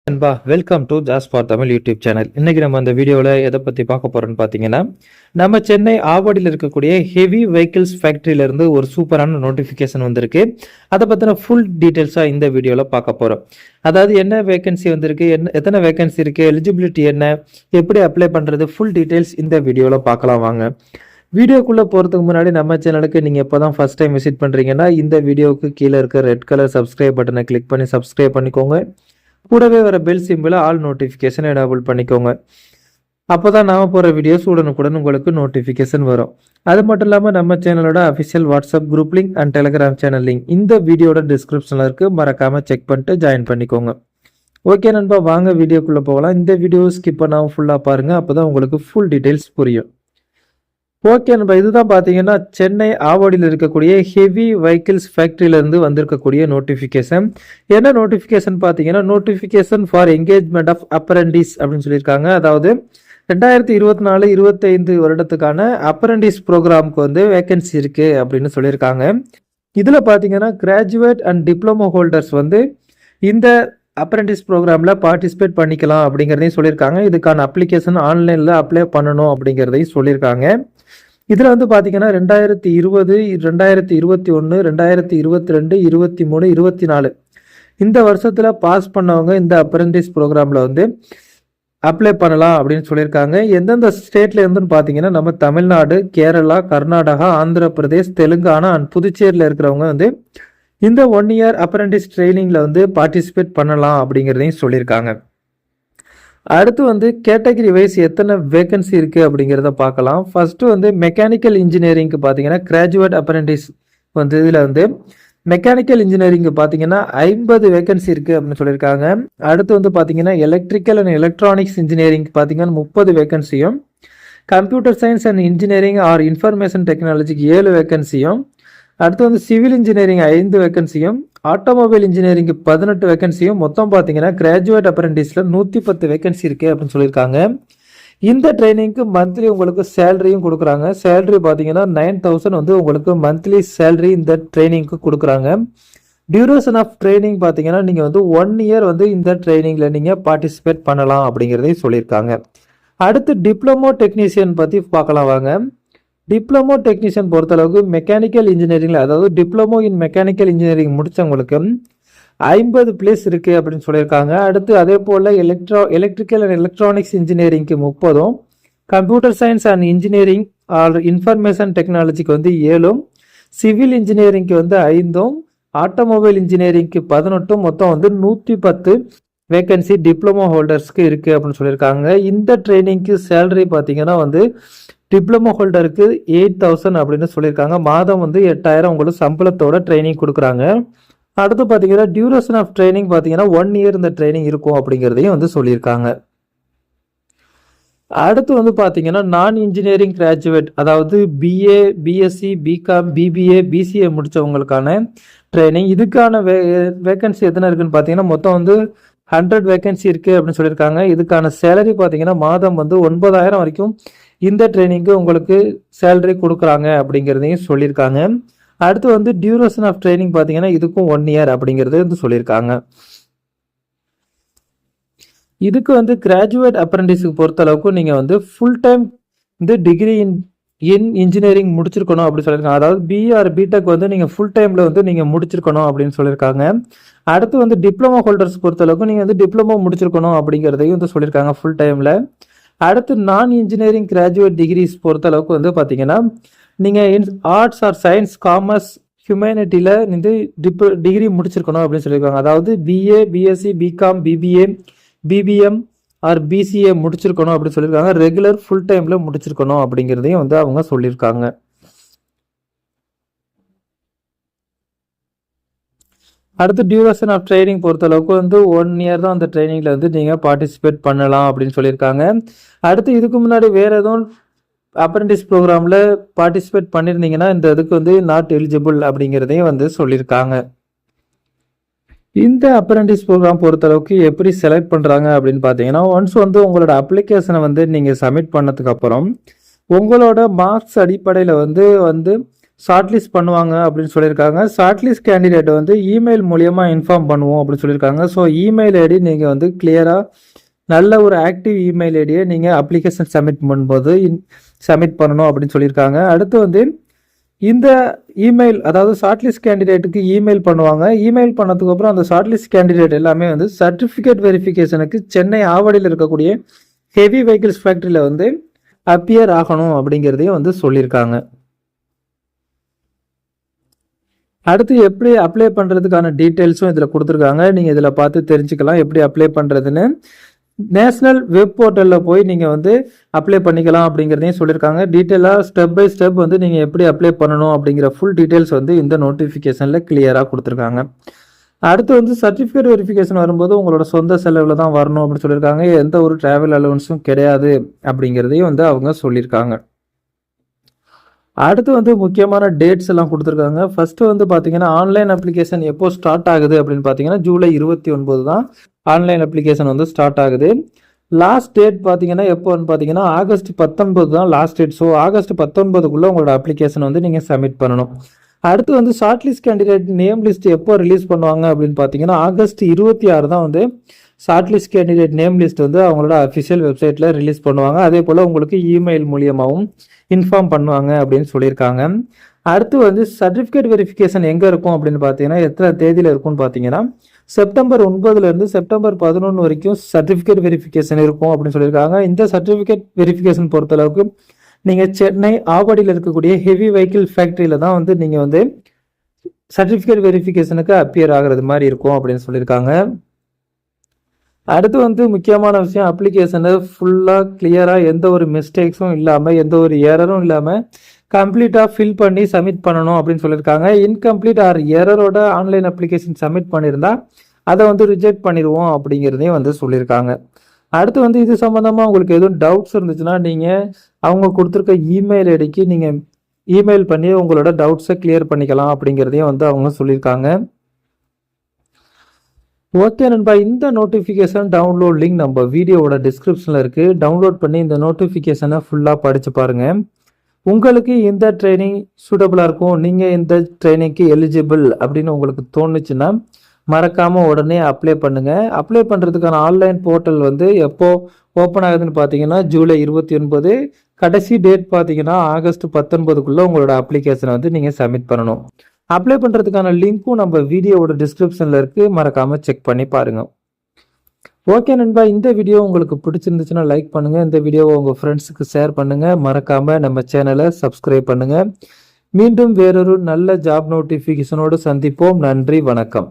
நண்பா, welcome to ஜாஸ் for Tamil YouTube channel. இன்னைக்கு நம்ம அந்த வீடியோவில் எதை பற்றி பார்க்க போறோம்னு பார்த்தீங்கன்னா, நம்ம சென்னை ஆவடியில் இருக்கக்கூடிய ஹெவி வெஹிக்கிள்ஸ் ஃபேக்ட்ரியிலேருந்து ஒரு சூப்பரான நோட்டிஃபிகேஷன் வந்திருக்கு. அதை பற்றின ஃபுல் டீட்டெயில்ஸாக இந்த வீடியோவில் பார்க்க போகிறோம். அதாவது என்ன வேகன்சி வந்திருக்கு, எத்தனை வேகன்சி இருக்குது, எலிஜிபிலிட்டி என்ன, எப்படி அப்ளை பண்ணுறது, ஃபுல் டீட்டெயில்ஸ் இந்த வீடியோவில் பார்க்கலாம் வாங்க. வீடியோக்குள்ளே போகிறதுக்கு முன்னாடி நம்ம சேனலுக்கு நீங்கள் இப்போ தான் ஃபஸ்ட் டைம் விசிட் பண்ணுறீங்கன்னா இந்த வீடியோவுக்கு கீழே இருக்க ரெட் கலர் சப்ஸ்கிரைப் பட்டனை கிளிக் பண்ணி சப்ஸ்கிரைப் பண்ணிக்கோங்க. கூடவே வர பெல் சிம்பிளை ஆல் நோட்டிஃபிகேஷன் எனேபிள் பண்ணிக்கோங்க. அப்போ தான் நாம் போகிற வீடியோஸ் உடனுக்குடன் உங்களுக்கு நோட்டிஃபிகேஷன் வரும். அது மட்டும் இல்லாமல் நம்ம சேனலோட official WhatsApp group link and Telegram channel link இந்த வீடியோட டிஸ்கிரிப்ஷனில் இருக்குது. மறக்காமல் செக் பண்ணிட்டு ஜாயின் பண்ணிக்கோங்க. ஓகே நண்பா, வாங்க வீடியோக்குள்ளே போகலாம். இந்த வீடியோ ஸ்கிப் பண்ணாமல் ஃபுல்லாக பாருங்கள், அப்போ தான் உங்களுக்கு ஃபுல் டீட்டெயில்ஸ் புரியும். ஓகே நண்பா, இதுதான் பார்த்தீங்கன்னா சென்னை ஆவடியில் இருக்கக்கூடிய ஹெவி வெஹிக்கிள்ஸ் ஃபேக்ட்ரியிலேருந்து வந்திருக்கக்கூடிய நோட்டிஃபிகேஷன். என்ன நோட்டிஃபிகேஷன் பார்த்தீங்கன்னா, notification for engagement of apprentice அப்படின்னு சொல்லியிருக்காங்க. அதாவது 2024-25 வருடத்துக்கான அப்ரண்டிஸ் ப்ரோக்ராமுக்கு வந்து வேகன்சி இருக்குது அப்படின்னு சொல்லியிருக்காங்க. இதில் பார்த்தீங்கன்னா கிராஜுவேட் அண்ட் டிப்ளமோ ஹோல்டர்ஸ் வந்து இந்த அப்ரண்டிஸ் ப்ரோக்ராமில் பார்ட்டிசிபேட் பண்ணிக்கலாம் அப்படிங்கிறதையும் சொல்லியிருக்காங்க. இதுக்கான அப்ளிகேஷன் ஆன்லைனில் அப்ளை பண்ணணும் அப்படிங்கிறதையும் சொல்லியிருக்காங்க. இதில் வந்து பார்த்தீங்கன்னா 2020, 2021, 2022, 23, 24 இந்த வருஷத்தில் பாஸ் பண்ணவங்க இந்த அப்ரண்டிஸ் ப்ரோக்ராமில் வந்து அப்ளை பண்ணலாம் அப்படின்னு சொல்லியிருக்காங்க. எந்தெந்த ஸ்டேட்ல இருந்துன்னு பார்த்தீங்கன்னா, நம்ம தமிழ்நாடு, கேரளா, கர்நாடகா, ஆந்திர பிரதேஷ், தெலுங்கானா அண்ட் புதுச்சேரியில் இருக்கிறவங்க வந்து இந்த 1 இயர் அப்ரண்டிஸ் ட்ரைனிங்கில் வந்து பார்ட்டிசிபேட் பண்ணலாம் அப்படிங்கிறதையும் சொல்லியிருக்காங்க. அடுத்து வந்து கேட்டகரி வைஸ் எத்தனை வேகன்சி இருக்குது அப்படிங்கிறத பார்க்கலாம். ஃபஸ்ட்டு வந்து மெக்கானிக்கல் இன்ஜினியரிங்க்கு பார்த்தீங்கன்னா கிராஜுவேட் அப்ரண்டிஸ் வந்து இதில் வந்து மெக்கானிக்கல் இன்ஜினியரிங்கு பார்த்தீங்கன்னா 50 வேகன்சி இருக்குது அப்படின்னு சொல்லியிருக்காங்க. அடுத்து வந்து பார்த்தீங்கன்னா எலக்ட்ரிக்கல் அண்ட் எலக்ட்ரானிக்ஸ் இன்ஜினியரிங் பார்த்தீங்கன்னா 30 வேகன்சியும், computer science and engineering or information டெக்னாலஜிக்கு 7 வேகன்சியும், அடுத்து வந்து சிவில் இன்ஜினியரிங் 5 வேகன்சியும், ஆட்டோமொபைல் இன்ஜினியரிங்கு 18 வேகன்சியும், மொத்தம் பார்த்தீங்கன்னா கிராஜுவேட் அப்ரண்டிஸில் 110 வேகன்சி இருக்குது அப்படின்னு சொல்லியிருக்காங்க. இந்த ட்ரைனிங்க்கு மந்த்லி உங்களுக்கு சேலரியும் கொடுக்குறாங்க. சேலரி பார்த்தீங்கன்னா 9,000 வந்து உங்களுக்கு மந்த்லி சேலரி இந்த ட்ரைனிங்க்கு கொடுக்குறாங்க. டியூரேஷன் ஆஃப் ட்ரைனிங் பார்த்தீங்கன்னா நீங்கள் வந்து 1 இயர் வந்து இந்த ட்ரைனிங்கில் நீங்கள் பார்ட்டிசிபேட் பண்ணலாம் அப்படிங்கிறதையும் சொல்லியிருக்காங்க. அடுத்து டிப்ளமோ டெக்னீஷியன் பற்றி பார்க்கலாம் வாங்க. டிப்ளமோ டெக்னீஷியன் பொறுத்தளவுக்கு மெக்கானிக்கல் இன்ஜினியரிங்கில், அதாவது டிப்ளமோ இன் மெக்கானிக்கல் இன்ஜினியரிங் முடித்தவங்களுக்கு 50 பிளேஸ் இருக்குது அப்படின்னு சொல்லியிருக்காங்க. அடுத்து அதே போல் எலக்ட்ரிக்கல் அண்ட் எலக்ட்ரானிக்ஸ் இன்ஜினியரிங்க்கு 30, computer science and engineering or information டெக்னாலஜிக்கு வந்து 7, சிவில் இன்ஜினியரிங்க்கு வந்து 5, ஆட்டோமொபைல் இன்ஜினியரிங்க்கு 18, மொத்தம் வந்து 110 வேகன்சி டிப்ளமோ ஹோல்டர்ஸ்க்கு இருக்குது அப்படின்னு சொல்லியிருக்காங்க. இந்த ட்ரைனிங்க்கு சேலரி பார்த்தீங்கன்னா வந்து டிப்ளமோ ஹோல்டருக்கு 8,000 அப்படின்னு சொல்லியிருக்காங்க. மாதம் வந்து 8,000 உங்களுக்கு சம்பளத்தோட ட்ரைனிங் கொடுக்குறாங்க. அடுத்து பார்த்தீங்கன்னா டியூரேஷன் ஆஃப் ட்ரைனிங் பார்த்தீங்கன்னா 1 இயர் இந்த ட்ரைனிங் இருக்கும் அப்படிங்கிறதையும் வந்து சொல்லியிருக்காங்க. அடுத்து வந்து பார்த்தீங்கன்னா நான் இன்ஜினியரிங் கிராஜுவேட், அதாவது BA, BSc, BCom, BBA, BCA முடித்தவங்களுக்கான ட்ரைனிங். இதுக்கான வேகன்சி எத்தனை இருக்குன்னு பார்த்தீங்கன்னா மொத்தம் வந்து 100 வேகன்சி இருக்குது அப்படின்னு சொல்லியிருக்காங்க. இதுக்கான சேலரி பார்த்தீங்கன்னா மாதம் வந்து 9,000 வரைக்கும் இந்த ட்ரைனிங்க்கு உங்களுக்கு சேலரி கொடுக்குறாங்க அப்படிங்கிறதையும் சொல்லியிருக்காங்க. அடுத்து வந்து டியூரேஷன் ஆஃப் ட்ரைனிங் பார்த்தீங்கன்னா இதுக்கும் 1 இயர் அப்படிங்கிறது வந்து சொல்லியிருக்காங்க. இதுக்கு வந்து கிராஜுவேட் அப்ரண்டிஸுக்கு பொறுத்தளவுக்கு நீங்கள் வந்து ஃபுல் டைம் இந்த டிகிரி இன் இன்ஜினியரிங் முடிச்சிருக்கணும் அப்படின்னு சொல்லியிருக்காங்க. அதாவது பிஆர் பிடெக் வந்து நீங்கள் ஃபுல் டைமில் வந்து நீங்கள் முடிச்சிருக்கணும் அப்படின்னு சொல்லியிருக்காங்க. அடுத்து வந்து டிப்ளமோ ஹோல்டர்ஸ் பொறுத்தளவுக்கு நீங்கள் வந்து டிப்ளமோ முடிச்சிருக்கணும் அப்படிங்கிறதையும் வந்து சொல்லியிருக்காங்க ஃபுல் டைமில். அடுத்து நான் இன்ஜினியரிங் கிராஜுவேட் டிகிரிஸ் பொறுத்தளவுக்கு வந்து பார்த்தீங்கன்னா நீங்கள் ஆர்ட்ஸ் ஆர் சயின்ஸ், காமர்ஸ், ஹியூமனிட்டியில் வந்து டிகிரி முடிச்சிருக்கணும் அப்படின்னு சொல்லியிருக்காங்க. அதாவது BA, BSc, BCom, BBA, BBM or BCA முடிச்சிருக்கணும் அப்படின்னு சொல்லியிருக்காங்க. ரெகுலர் ஃபுல் டைமில் முடிச்சிருக்கணும் அப்படிங்கிறதையும் வந்து அவங்க சொல்லியிருக்காங்க. அடுத்து டியூரேஷன் ஆஃப் ட்ரைனிங் பொறுத்தளவுக்கு வந்து 1 இயர் தான் அந்த ட்ரைனிங்கில் வந்து நீங்கள் பார்ட்டிசிபேட் பண்ணலாம் அப்படின்னு சொல்லியிருக்காங்க. அடுத்து இதுக்கு முன்னாடி வேறு எதுவும் அப்ரண்டிஸ் ப்ரோக்ராமில் பார்ட்டிசிபேட் பண்ணியிருந்தீங்கன்னா இந்த இதுக்கு வந்து நாட் எலிஜிபிள் அப்படிங்கிறதையும் வந்து சொல்லியிருக்காங்க. இந்த அப்ரண்டிஸ் ப்ரோக்ராம் பொறுத்தளவுக்கு எப்படி செலக்ட் பண்ணுறாங்க அப்படின்னு பார்த்தீங்கன்னா, ஒன்ஸ் வந்து உங்களோட அப்ளிகேஷனை வந்து நீங்கள் சப்மிட் பண்ணதுக்கு அப்புறம் உங்களோட மார்க்ஸ் அடிப்படையில் வந்து ஷார்ட் லிஸ்ட் பண்ணுவாங்க அப்படின்னு சொல்லியிருக்காங்க. ஷார்ட் லிஸ்ட் கேண்டிடேட் வந்து இமெயில் மூலியமா இன்ஃபார்ம் பண்ணுவோம் அப்படின்னு சொல்லியிருக்காங்க. ஸோ இமெயில் ஐடி நீங்கள் வந்து கிளியராக நல்ல ஒரு ஆக்டிவ் இமெயில் ஐடியை நீங்கள் அப்ளிகேஷன் சப்மிட் பண்ணும்போது சப்மிட் பண்ணணும் அப்படின்னு சொல்லியிருக்காங்க. அடுத்து வந்து இந்த இமெயில், அதாவது ஷார்ட் லிஸ்ட் கேண்டிடேட்டுக்கு இமெயில் பண்ணுவாங்க. இமெயில் பண்ணதுக்கு அப்புறம் அந்த ஷார்ட் லிஸ்ட் கேண்டிடேட் எல்லாமே வந்து சர்டிஃபிகேட் வெரிஃபிகேஷனுக்கு சென்னை ஆவடியில் இருக்கக்கூடிய ஹெவி வெஹிக்கிள்ஸ் ஃபேக்ட்ரியில் வந்து அப்பியர் ஆகணும் அப்படிங்கிறதையும் வந்து சொல்லியிருக்காங்க. அடுத்து எப்படி அப்ளை பண்ணுறதுக்கான டீட்டெயில்ஸும் இதில் கொடுத்துருக்காங்க. நீங்கள் இதில் பார்த்து தெரிஞ்சுக்கலாம் எப்படி அப்ளை பண்ணுறதுன்னு. நேஷ்னல் வெப் போர்ட்டலில் போய் நீங்கள் வந்து அப்ளை பண்ணிக்கலாம் அப்படிங்கிறதையும் சொல்லியிருக்காங்க. டீட்டெயிலாக ஸ்டெப் பை ஸ்டெப் வந்து நீங்கள் எப்படி அப்ளை பண்ணணும் அப்படிங்கிற ஃபுல் டீட்டெயில்ஸ் வந்து இந்த நோட்டிஃபிகேஷனில் கிளியராக கொடுத்துருக்காங்க. அடுத்து வந்து சர்டிஃபிகேட் வெரிஃபிகேஷன் வரும்போது உங்களோட சொந்த செலவில் தான் வரணும் அப்படின்னு சொல்லியிருக்காங்க. எந்த ஒரு டிராவல் அலவன்ஸும் கிடையாது அப்படிங்கிறதையும் வந்து அவங்க சொல்லியிருக்காங்க. அடுத்து வந்து முக்கியமான டேட்ஸ் எல்லாம் கொடுத்துருக்காங்க. ஃபர்ஸ்ட் வந்து பார்த்தீங்கன்னா ஆன்லைன் அப்ளிகேஷன் எப்போ ஸ்டார்ட் ஆகுது அப்படின்னு பார்த்தீங்கன்னா ஜூலை 29 தான் ஆன்லைன் அப்ளிகேஷன் வந்து ஸ்டார்ட் ஆகுது. லாஸ்ட் டேட் பார்த்தீங்கன்னா எப்போன்னு பார்த்தீங்கன்னா ஆகஸ்ட் 19 தான் லாஸ்ட் டேட். ஸோ ஆகஸ்ட் 19க்குள்ளே உங்களோட அப்ளிகேஷன் வந்து நீங்கள் சப்மிட் பண்ணணும். அடுத்து வந்து short list candidate name list எப்போ ரிலீஸ் பண்ணுவாங்க அப்படின்னு பார்த்தீங்கன்னா ஆகஸ்ட் 26 தான் வந்து short list candidate name list வந்து அவங்களோட அஃபிஷியல் வெப்சைட்டில் ரிலீஸ் பண்ணுவாங்க. அதே போல் உங்களுக்கு இமெயில் மூலியமாகவும் இன்ஃபார்ம் பண்ணுவாங்க அப்படின்னு சொல்லியிருக்காங்க. அடுத்து வந்து சர்டிஃபிகேட் வெரிஃபிகேஷன் எங்கே இருக்கும் அப்படின்னு பார்த்தீங்கன்னா எத்தனை தேதியில் இருக்கும்னு பார்த்தீங்கன்னா செப்டம்பர் 9லேருந்து செப்டம்பர் 11 வரைக்கும் சர்டிஃபிகேட் வெரிஃபிகேஷன் இருக்கும் அப்படின்னு சொல்லியிருக்காங்க. இந்த சர்டிஃபிகேட் வெரிஃபிகேஷன் பொறுத்தளவுக்கு நீங்கள் சென்னை ஆவடியில் இருக்கக்கூடிய ஹெவி வெஹிக்கிள் ஃபேக்ட்ரியில் தான் வந்து நீங்கள் வந்து சர்டிஃபிகேட் வெரிஃபிகேஷனுக்கு அப்பியர் ஆகிறது மாதிரி இருக்கும் அப்படின்னு சொல்லியிருக்காங்க. அடுத்து வந்து முக்கியமான விஷயம், அப்ளிகேஷனை ஃபுல்லாக கிளியராக எந்த ஒரு மிஸ்டேக்ஸும் இல்லாமல் எந்த ஒரு எரரும் இல்லாமல் கம்ப்ளீட்டாக ஃபில் பண்ணி சப்மிட் பண்ணணும் அப்படின்னு சொல்லியிருக்காங்க. இன்கம்ப்ளீட் ஆர் எரரோட ஆன்லைன் அப்ளிகேஷன் சப்மிட் பண்ணியிருந்தா அதை வந்து ரிஜெக்ட் பண்ணிடுவோம் அப்படிங்கிறதையும் வந்து சொல்லியிருக்காங்க. அடுத்து வந்து இது சம்மந்தமாக உங்களுக்கு எதுவும் டவுட்ஸ் இருந்துச்சுன்னா நீங்கள் அவங்க கொடுத்துருக்க இமெயில் ஐடிக்கு நீங்கள் இமெயில் பண்ணி உங்களோட டவுட்ஸை கிளியர் பண்ணிக்கலாம் அப்படிங்கிறதையும் வந்து அவங்க சொல்லியிருக்காங்க. ஓகே நண்பா, இந்த நோட்டிஃபிகேஷன் டவுன்லோட் லிங்க் நம்ம வீடியோவோட டிஸ்கிரிப்ஷனில் இருக்குது. டவுன்லோட் பண்ணி இந்த நோட்டிஃபிகேஷனை ஃபுல்லாக படித்து பாருங்கள். உங்களுக்கு இந்த ட்ரைனிங் சூட்டபுளாக இருக்கும், நீங்கள் இந்த ட்ரைனிங்க்கு எலிஜிபிள் அப்படின்னு உங்களுக்கு தோணுச்சுன்னா மறக்காமல் உடனே அப்ளை பண்ணுங்கள். அப்ளை பண்ணுறதுக்கான ஆன்லைன் போர்ட்டல் வந்து எப்போ ஓப்பன் ஆகுதுன்னு பார்த்தீங்கன்னா ஜூலை 29. கடைசி டேட் பார்த்தீங்கன்னா ஆகஸ்ட் 19க்குள்ளே உங்களோட அப்ளிகேஷனை வந்து நீங்கள் சப்மிட் பண்ணணும். அப்ளை பண்ணுறதுக்கான லிங்க்கும் நம்ம வீடியோவோட டிஸ்கிரிப்ஷனில் இருக்குது, மறக்காமல் செக் பண்ணி பாருங்கள். ஓகே நண்பா, இந்த வீடியோ உங்களுக்கு பிடிச்சிருந்துச்சுன்னா லைக் பண்ணுங்கள், இந்த வீடியோவை உங்கள் ஃப்ரெண்ட்ஸுக்கு ஷேர் பண்ணுங்கள், மறக்காமல் நம்ம சேனலை சப்ஸ்கிரைப் பண்ணுங்கள். மீண்டும் வேறொரு நல்ல ஜாப் நோட்டிஃபிகேஷனோடு சந்திப்போம். நன்றி, வணக்கம்.